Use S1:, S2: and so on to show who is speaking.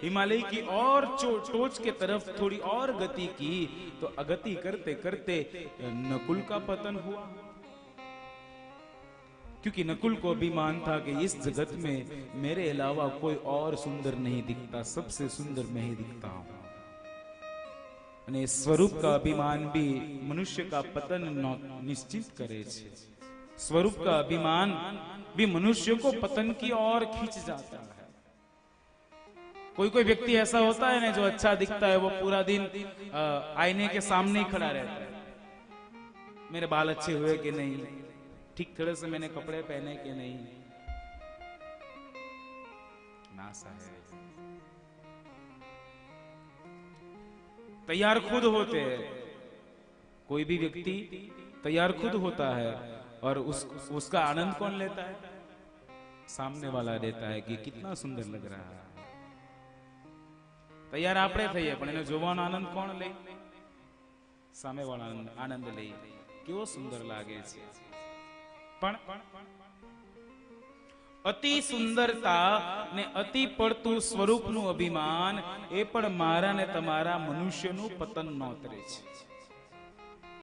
S1: हिमालय की और टोच के तरफ थोड़ी और गति की तो अगति करते करते नकुल का पतन हुआ। क्योंकि नकुल को अभिमान था कि इस जगत में मेरे अलावा कोई और सुंदर नहीं दिखता, सबसे सुंदर मैं ही दिखता हूं। અને સ્વરૂપકા અભિમાન भी मनुष्य का पतन निश्चित करे छे। स्वरूप का अभिमान भी मनुष्य को पतन की ओर खींच जाता है। कोई कोई व्यक्ति ऐसा होता है ना जो अच्छा दिखता है, वो पूरा दिन आईने के सामने ही खड़ा रहता है, मेरे बाल अच्छे हुए कि नहीं, ठीक तरह से मैंने कपड़े पहने कि नहीं। ना साहब, तैयार खुद होते हैं। कोई भी व्यक्ति तैयार खुद होता है और उसका आनंद कौन लेता है? सामने वाला देता है कि कितना सुंदर लग रहा है। तैयार आपणे थईए पण एने जोવાનો आनंद कोण લે? सामे वाला आनंद લે। केवो सुंदर लागे छे। पण अति सुंदरता ने अति पड़तु स्वरूपनु अभिमान ए पण मारा ने तमारा मनुष्यनु पतन नोतरे छे।